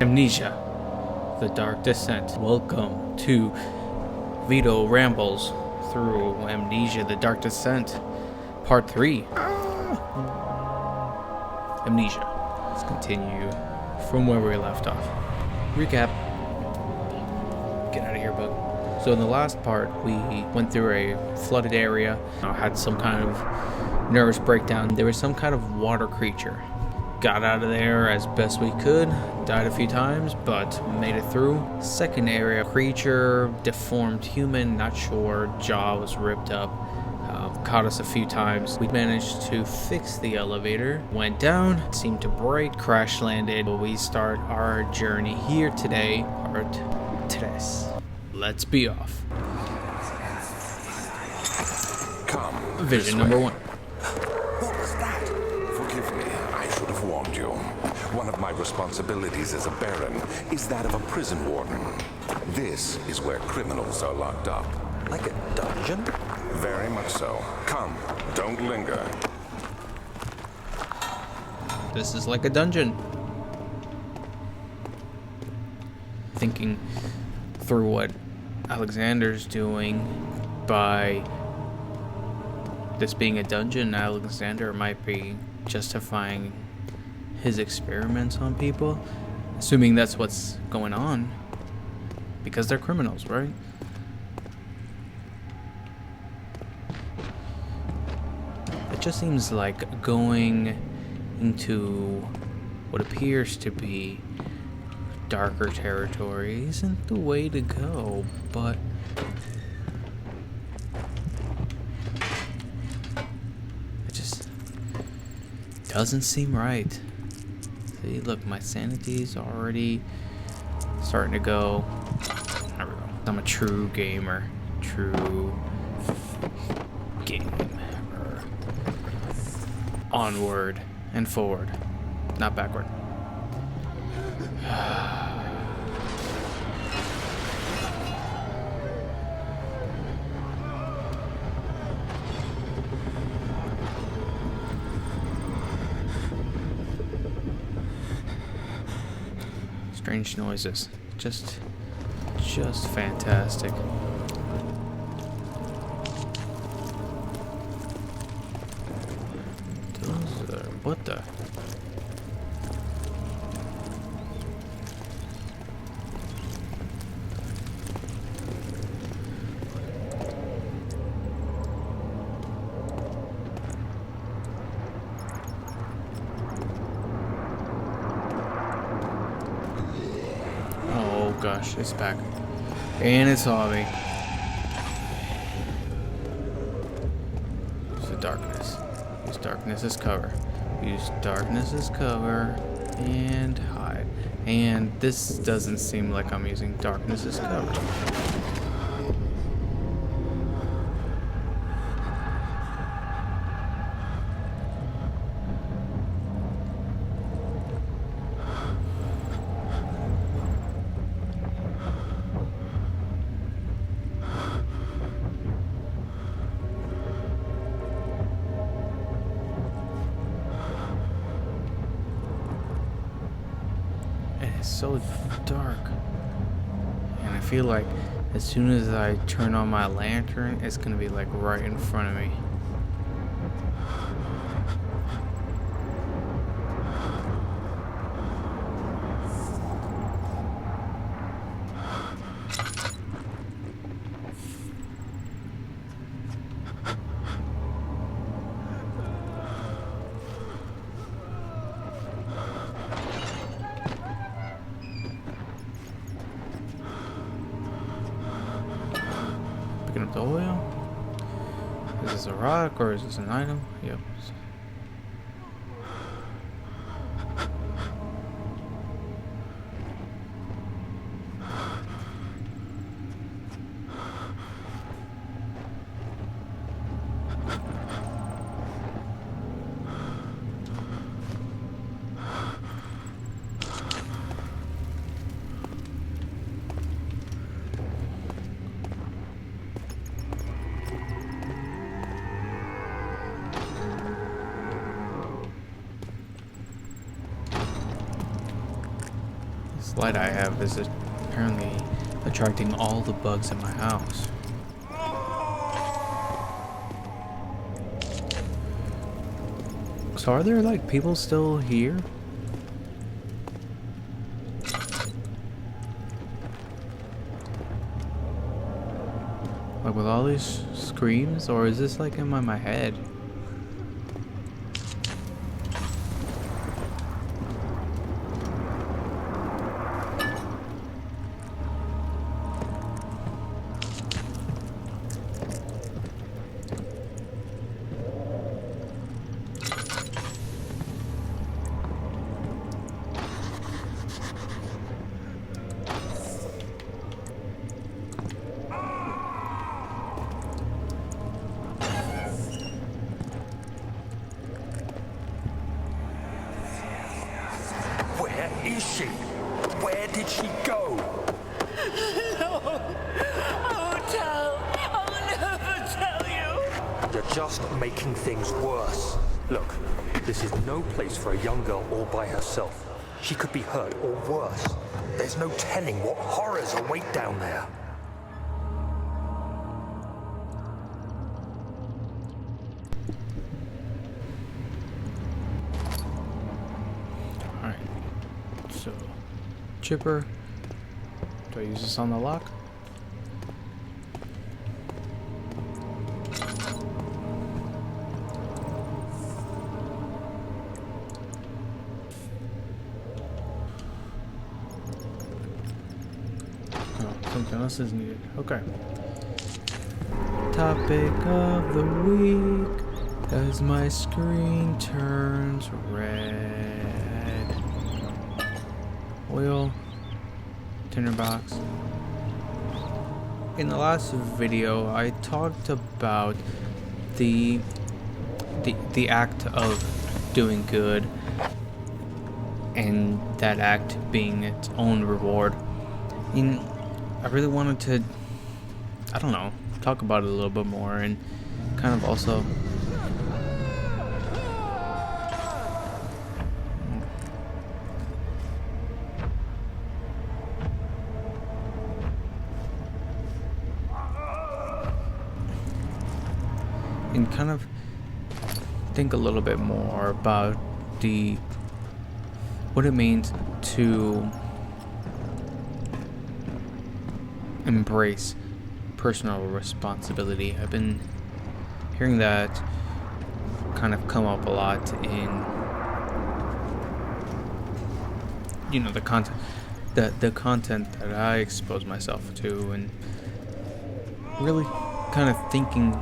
Amnesia, The Dark Descent. Welcome to Vito Rambles through Amnesia, The Dark Descent, Part 3. Amnesia. Let's continue from where we left off. Recap. Get out of here, bug. So in the last part, we went through a flooded area, had some kind of nervous breakdown. There was some kind of water creature. Got out of there as best we could, died a few times, but made it through. Second area, creature, deformed human, not sure, jaw was ripped up, caught us a few times. We managed to fix the elevator, went down, seemed to break, crash landed. We start our journey here today, part 3. Let's be off. Come. Vision number 1. What was that? Forgive me, I should have warned you. One of my responsibilities as a baron is that of a prison warden. This is where criminals are locked up. Like a dungeon? Very much so. Come, don't linger. This is like a dungeon. Thinking through what Alexander's doing by this being a dungeon, Alexander might be justifying his experiments on people, assuming that's what's going on, because they're criminals, right? It just seems like going into what appears to be darker territory isn't the way to go, but it just doesn't seem right. See, look, my sanity's already starting to go. There we go. I'm a true gamer. True gamer. Onward and forward, not backward. Strange noises, just fantastic. Those are, what the? Oh gosh, it's back. And it's saw me. Use the darkness. Use darkness as cover. Use darkness as cover. And hide. And this doesn't seem like I'm using darkness as cover. It's so dark, and I feel like as soon as I turn on my lantern, it's gonna be like right in front of me. Picking up the oil. Is this a rock or is this an item? Yep. light I have is apparently attracting all the bugs in my house. So are there like people still here? Like with all these screams, or is this like in my head? Where is she? Where did she go? No, I won't tell. I will never tell you. You're just making things worse. Look, this is no place for a young girl all by herself. She could be hurt or worse. There's no telling what horrors await down there. Alright. So, chipper. Do I use this on the lock? Oh, something else is needed. Okay. Topic of the week as my screen turns red. Oil. Tinderbox. In the last video, I talked about the act of doing good and that act being its own reward. And I really wanted to, I don't know, talk about it a little bit more and kind of also and kind of think a little bit more about what it means to embrace personal responsibility. I've been hearing that kind of come up a lot in, you know, the content that I expose myself to, and really kind of thinking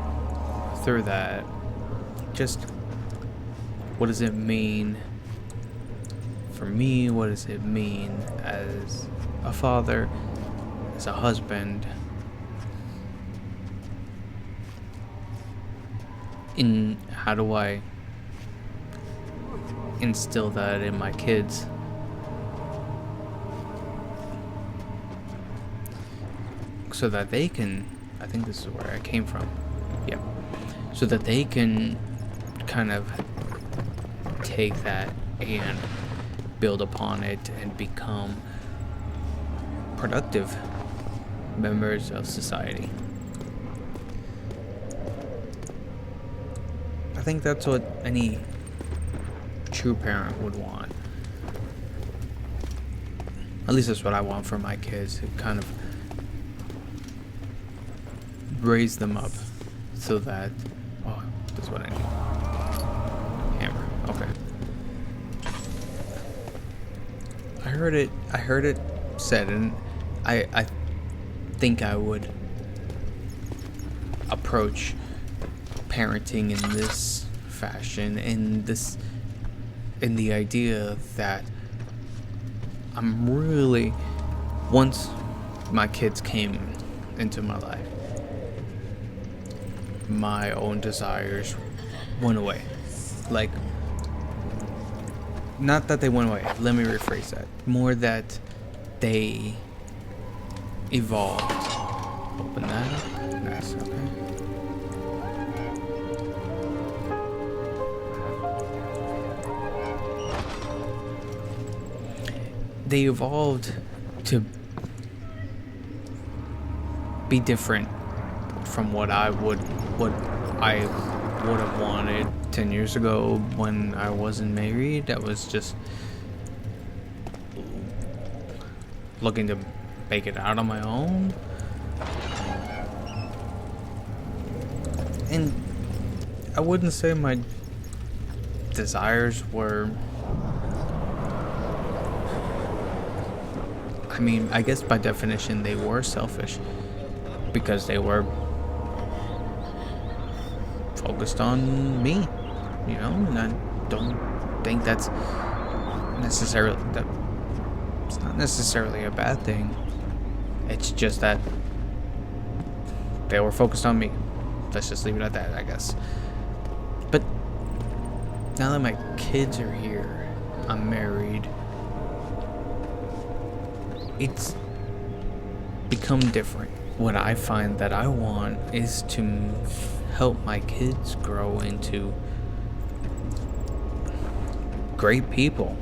through that. Just what does it mean for me? What does it mean as a father, as a husband? In how do I instill that in my kids? So that they can, I think this is where I came from. Yeah. So that they can kind of take that and build upon it and become productive members of society. I think that's what any true parent would want. At least that's what I want for my kids, to kind of raise them up so that, oh, that's what I need. Hammer, okay. I heard it said, and I think I would approach parenting in this fashion, in the idea that I'm really, once my kids came into my life, my own desires went away. Like, not that they went away, let me rephrase that. More that they evolved. Open that up. Nice, okay. they evolved to be different from what I would have wanted 10 years ago when I wasn't married. I was just looking to make it out on my own. And I wouldn't say my desires were... I mean, I guess by definition they were selfish, because they were focused on me, you know, and I don't think that's it's not necessarily a bad thing. It's just that they were focused on me. Let's just leave it at that, I guess. But now that my kids are here, I'm married, it's become different. What I find that I want is to help my kids grow into great people,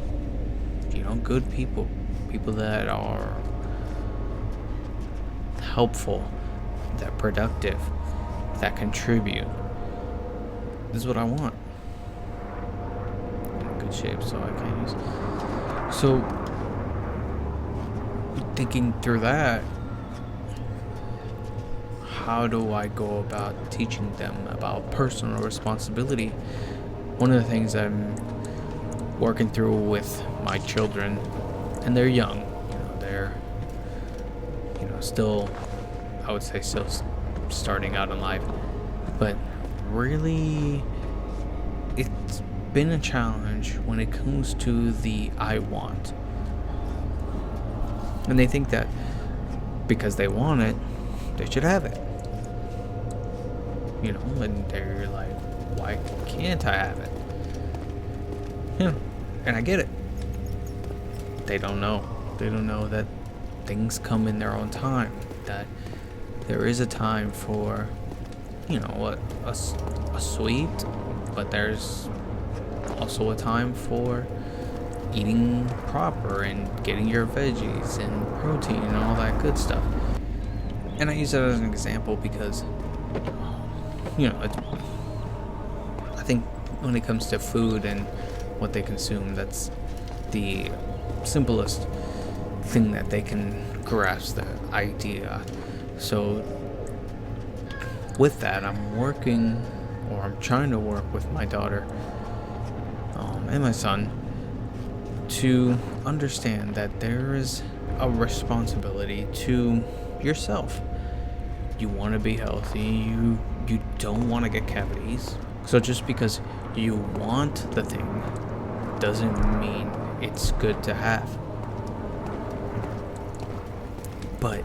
you know, good people, people that are helpful, that productive, that contribute. This is what I want. I'm in good shape, so I can't use. So, thinking through that, how do I go about teaching them about personal responsibility? One of the things I'm working through with my children, and they're young, you know, they're, you know, still, I would say still starting out in life, but really it's been a challenge when it comes to the I want. And they think that because they want it, they should have it. You know, and they're like, why can't I have it? Yeah, and I get it. They don't know. They don't know that things come in their own time. That there is a time for, you know, a sweet, but there's also a time for eating proper and getting your veggies and protein and all that good stuff. And I use that as an example because, you know, I think when it comes to food and what they consume, that's the simplest thing that they can grasp, the idea. So with that, I'm trying to work with my daughter and my son to understand that there is a responsibility to yourself. You want to be healthy, you don't want to get cavities. So just because you want the thing doesn't mean it's good to have. But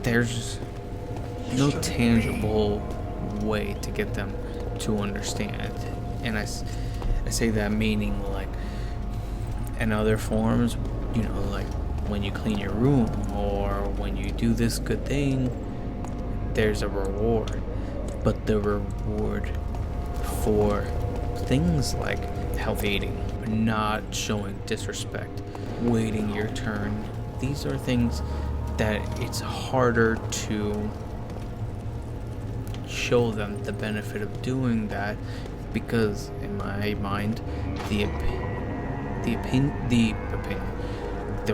there's no tangible way to get them to understand. And I say that meaning like in other forms, you know, like when you clean your room or when you do this good thing, there's a reward. But the reward for things like healthy eating, not showing disrespect, waiting your turn, these are things that it's harder to show them the benefit of doing that, because in my mind the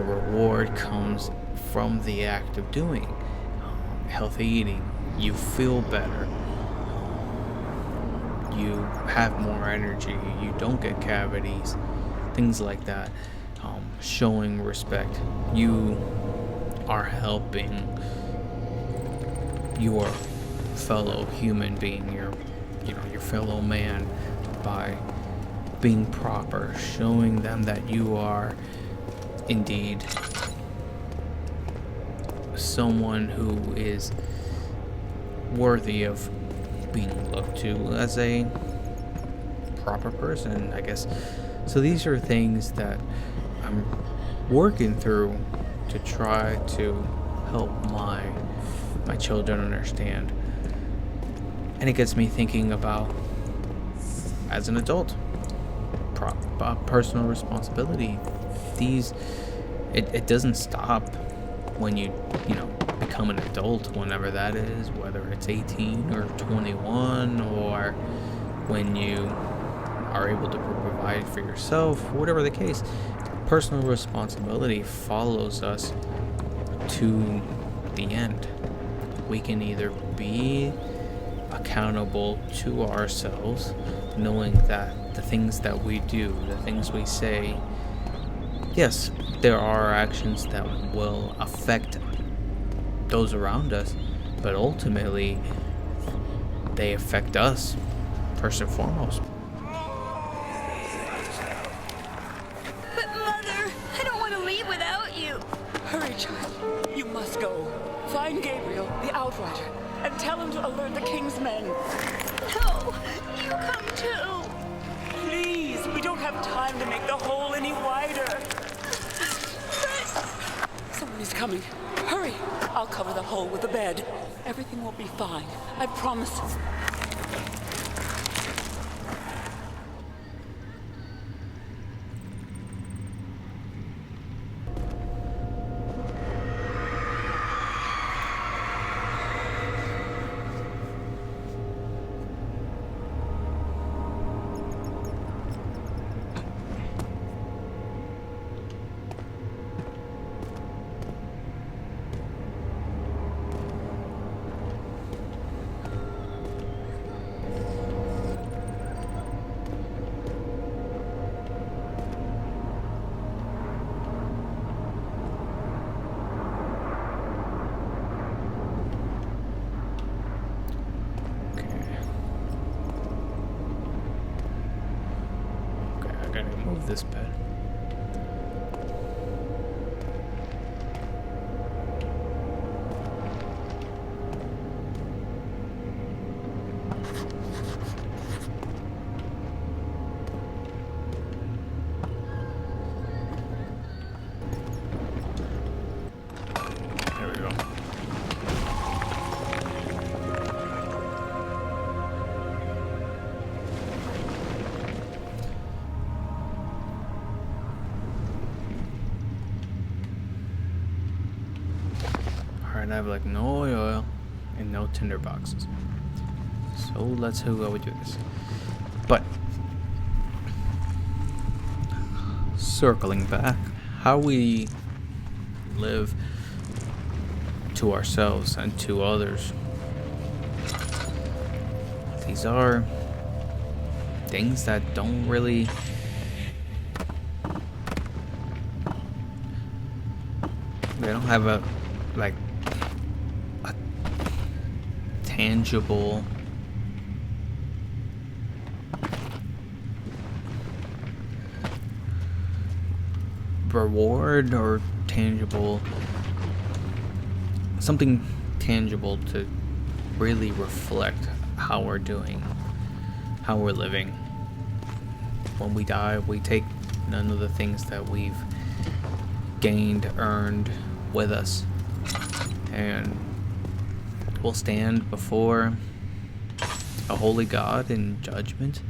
reward comes from the act of doing healthy eating. You feel better, you have more energy, you don't get cavities, things like that. Showing respect, you are helping your fellow human being, your fellow man, by being proper, showing them that you are indeed someone who is worthy of being looked to as a proper person, I guess. So these are things that I'm working through to try to help my children understand. And it gets me thinking about, as an adult, personal responsibility. These, it doesn't stop when you know, become an adult, whenever that is, whether it's 18 or 21, or when you are able to provide for yourself, whatever the case. Personal responsibility follows us to the end. We can either be accountable to ourselves, knowing that the things that we do, the things we say, yes, there are actions that will affect those around us, but ultimately they affect us first and foremost. But Mother, I don't want to leave without you. Hurry, child. You must go. Find Gabriel, the Outrider, and tell him to alert the King's men. No, you come too. Please, we don't have time to make the hole any wider. Someone is coming. Hurry. I'll cover the hole with the bed. Everything will be fine. I promise. Move this bed. There we go. Alright, I have like no oil and no tinder boxes. So let's see how we do this. But circling back, how we live to ourselves and to others. These are things that don't really they don't have a tangible reward or something tangible to really reflect how we're doing, how we're living. When we die, we take none of the things that we've gained, earned with us, and we'll stand before a holy God in judgment.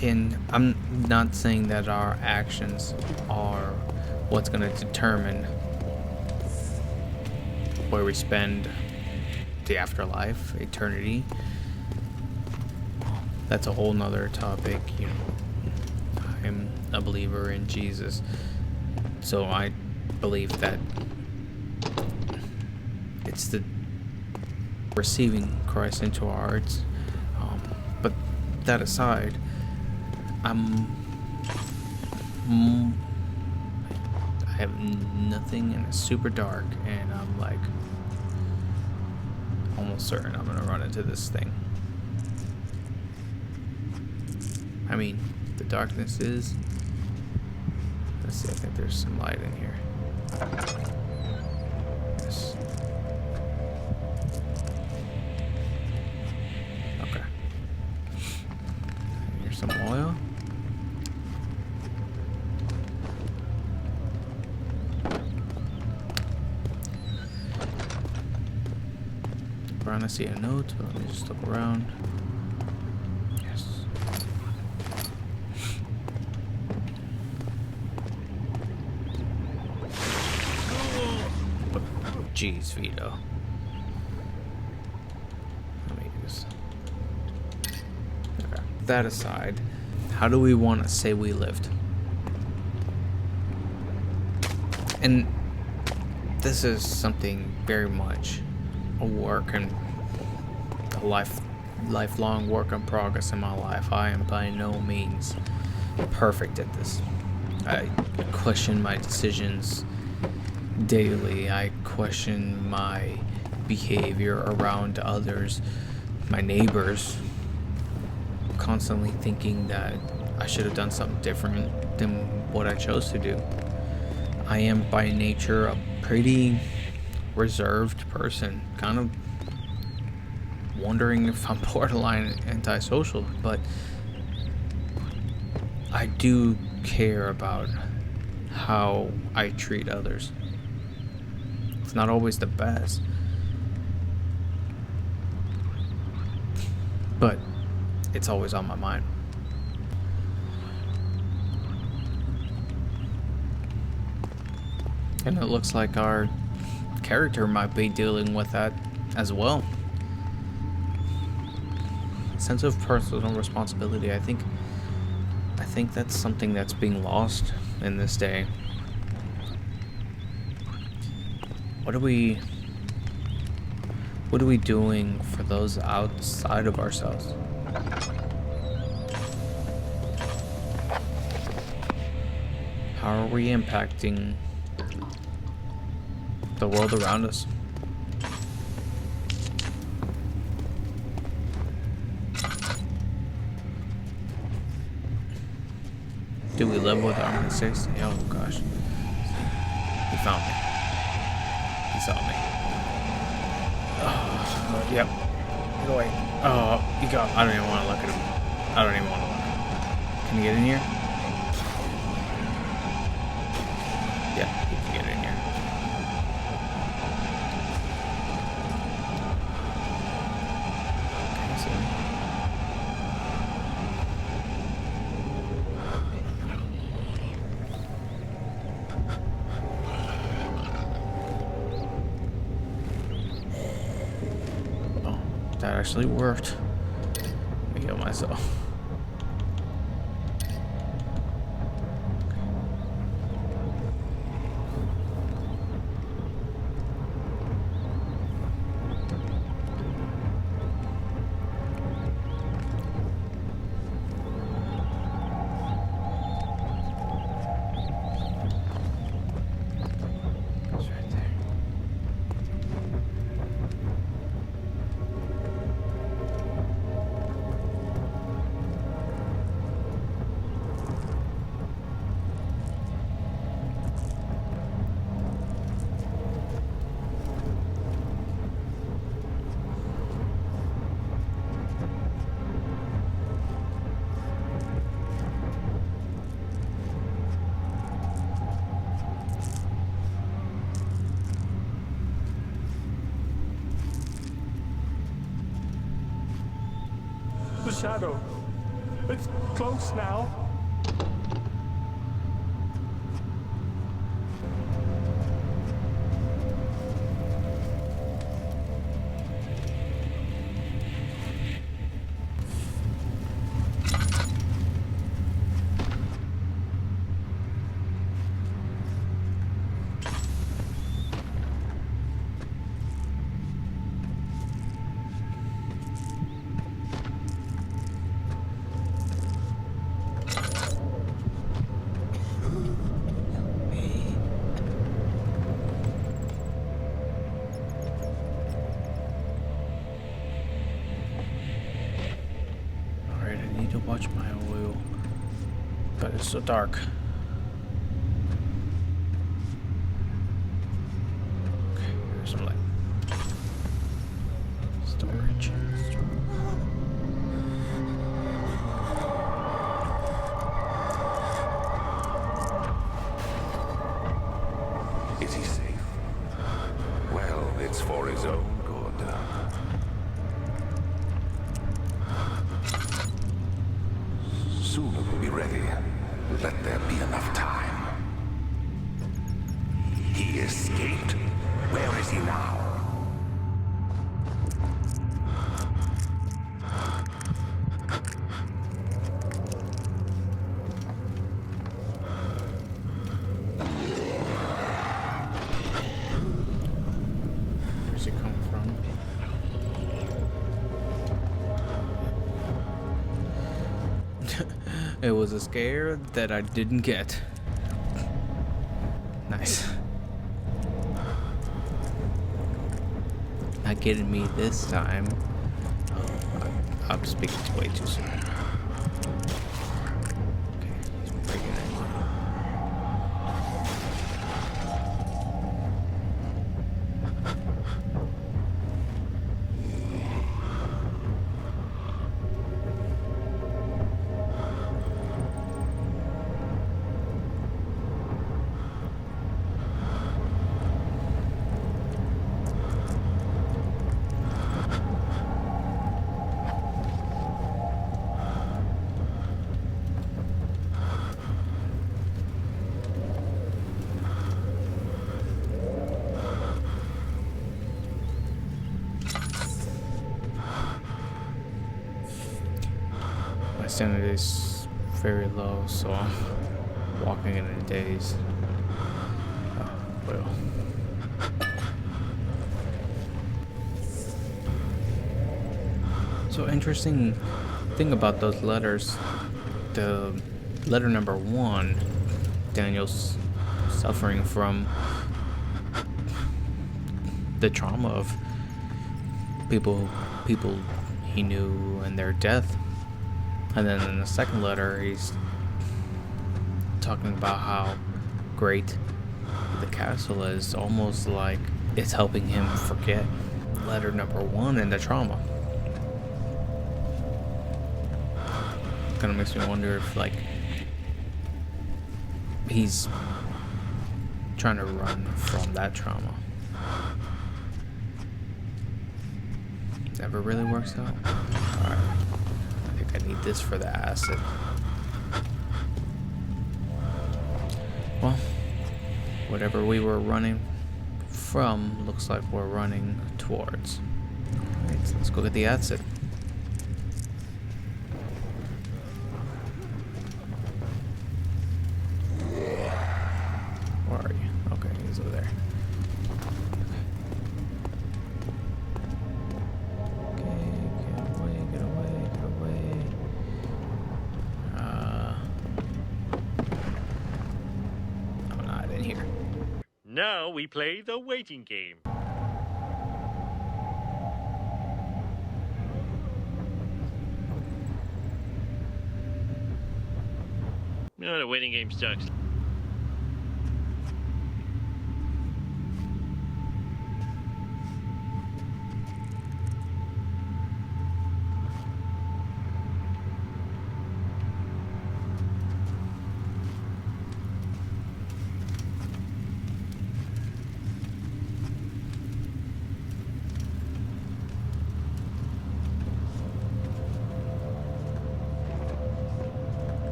And I'm not saying that our actions are what's going to determine where we spend the afterlife, eternity. That's a whole nother topic. You know, I'm a believer in Jesus, so I believe that it's the receiving Christ into our hearts. But that aside, I have nothing, and it's super dark, and I'm like almost certain I'm gonna run into this thing. I mean, the darkness is. Let's see, I think there's some light in here. Yes. Okay. Here's some oil. Around, I see a note. Let me just look around. Yes. Jeez, Vito. Let me use. Okay. That aside, how do we want to say we lived? And this is something very much a work and a lifelong work in progress in my life. I am by no means perfect at this. I question my decisions daily. I question my behavior around others, my neighbors, constantly thinking that I should have done something different than what I chose to do. I am by nature a pretty reserved person, kind of wondering if I'm borderline antisocial, but I do care about how I treat others. It's not always the best, but it's always on my mind. And it looks like our character might be dealing with that as well. Sense of personal responsibility. I think that's something that's being lost in this day. What are we doing for those outside of ourselves? How are we impacting the world around us? Do we live with our mistakes? Oh gosh. He found me. He saw me. Oh, yep. Get away. Oh, you got. I don't even want to look at him. I don't even want to look. Can you get in here? Yeah, you can get in here. Can you see me? That actually worked. Let me heal myself. It's right there. The shadow. It's close now. To watch my oil, but it's so dark. Okay, here's some light. Storage. Is he safe? Well, it's for his own good. Soon it will be ready. Let there be enough time. He escaped? Where is he now? It was a scare that I didn't get. Nice. Not getting me this time. I'm speaking way too soon. Okay, he's breaking it. My sanity is very low, so I'm walking in a daze. Well. So interesting thing about those letters, the letter number 1, Daniel's suffering from the trauma of people he knew and their death. And then in the second letter, he's talking about how great the castle is, almost like it's helping him forget letter number 1 and the trauma. Kind of makes me wonder if, like, he's trying to run from that trauma. Never really works out. Alright. I think I need this for the acid. Well, whatever we were running from looks like we're running towards. Alright, so let's go get the acid. Where are you? Okay, he's over there. Now we play the waiting game. No, the waiting game sucks.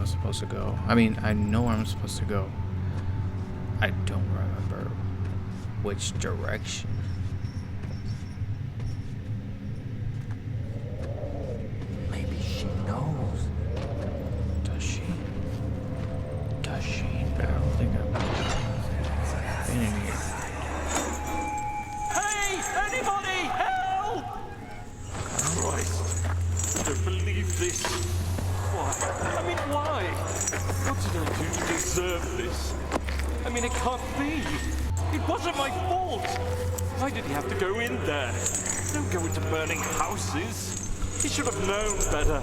Supposed to go. I mean, I know where I'm supposed to go. I don't remember which direction. Maybe she knows. Does she? Does she? But I don't think I've been in here. Hey! Anybody! Help! Christ. I don't believe this. Why? I mean, why? What did I do to deserve this? I mean, it can't be. It wasn't my fault. Why did he have to go in there? Don't go into burning houses. He should have known better.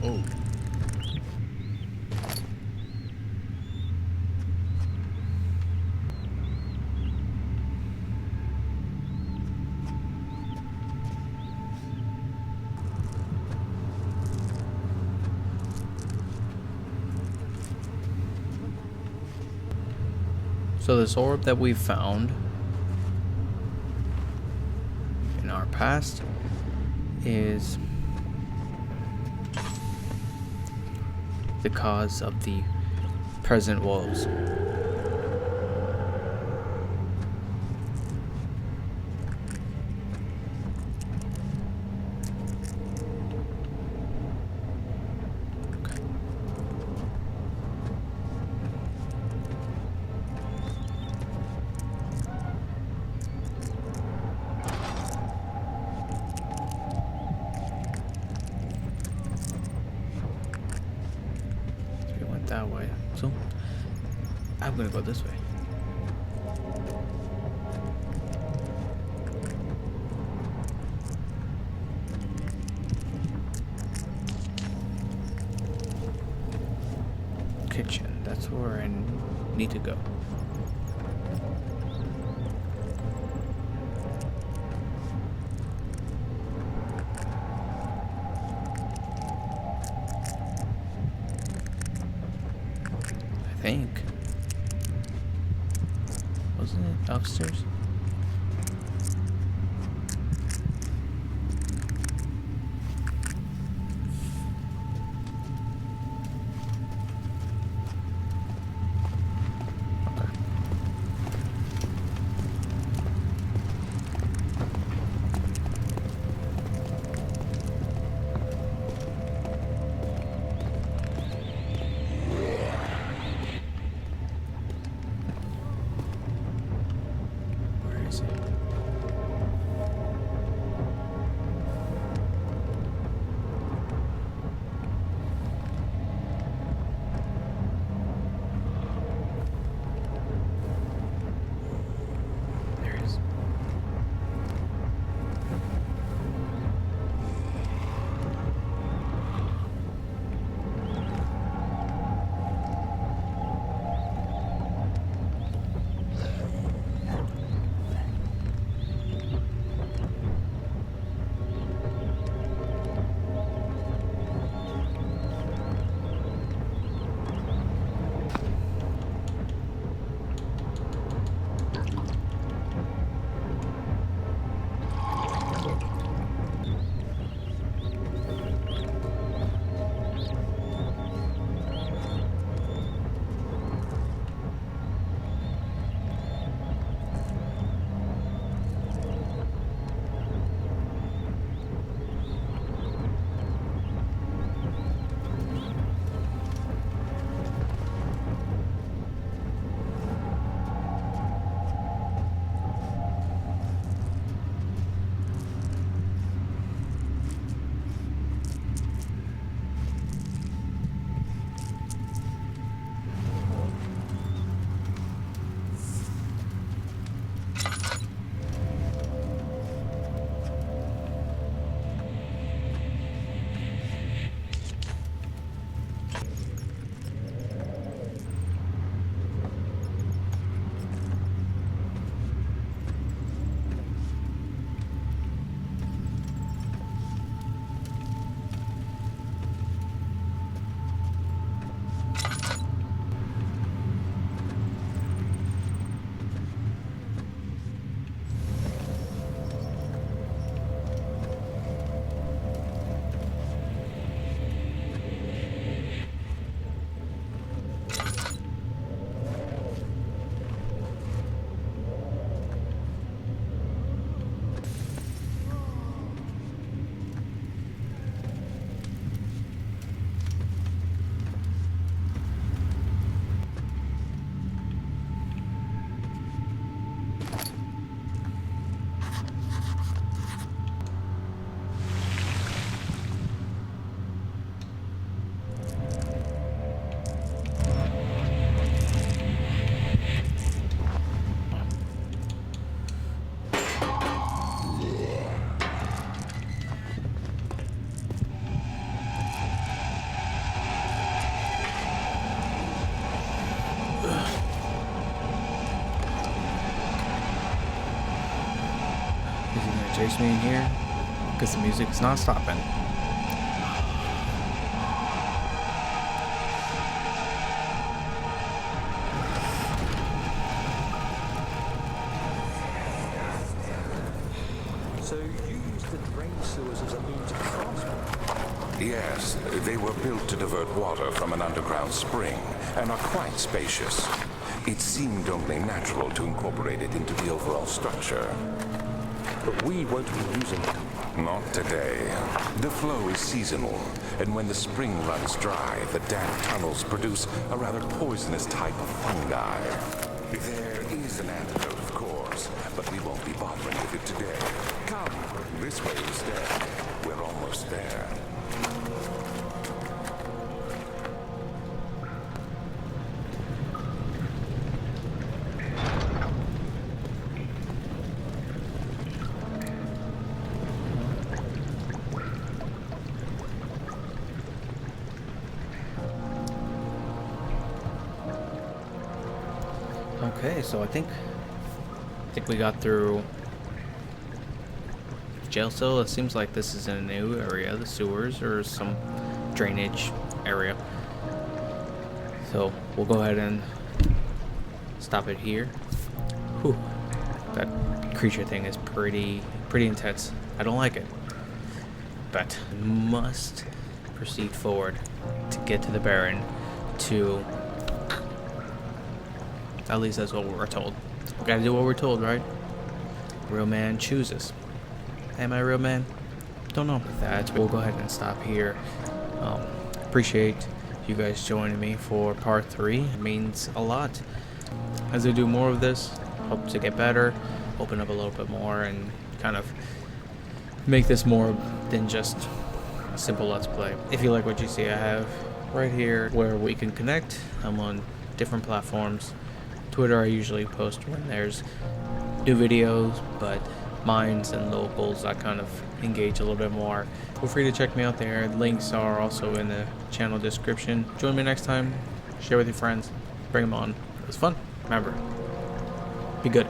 Oh. So this orb that we found in our past is the cause of the present woes. that way. So I'm gonna go this way. Kitchen. That's where I need to go. I think. Wasn't it upstairs? Chase me in here because the music is not stopping. So you used the drain sewers as a means of transport? Yes, they were built to divert water from an underground spring and are quite spacious. It seemed only natural to incorporate it into the overall structure. But we won't be using it. Not today. The flow is seasonal, and when the spring runs dry, the damp tunnels produce a rather poisonous type of fungi. There is an antidote, of course, but we won't be bothering with it today. Come, this way instead. We're almost there. Okay, so I think we got through the jail cell. It seems like this is in a new area, the sewers or some drainage area. So we'll go ahead and stop it here. Whew, that creature thing is pretty intense. I don't like it, but must proceed forward to get to the Baron. To at least that's what we're told. We gotta do what we're told, right? Real man chooses. Am I a real man? Don't know. With that, we'll go ahead and stop here. Appreciate you guys joining me for part 3. It means a lot. As I do more of this, hope to get better, open up a little bit more, and kind of make this more than just a simple Let's Play. If you like what you see, I have right here where we can connect. I'm on different platforms. Twitter, I usually post when there's new videos, but mines and locals, I kind of engage a little bit more. Feel free to check me out there. Links are also in the channel description. Join me next time. Share with your friends. Bring them on. It was fun. Remember, be good.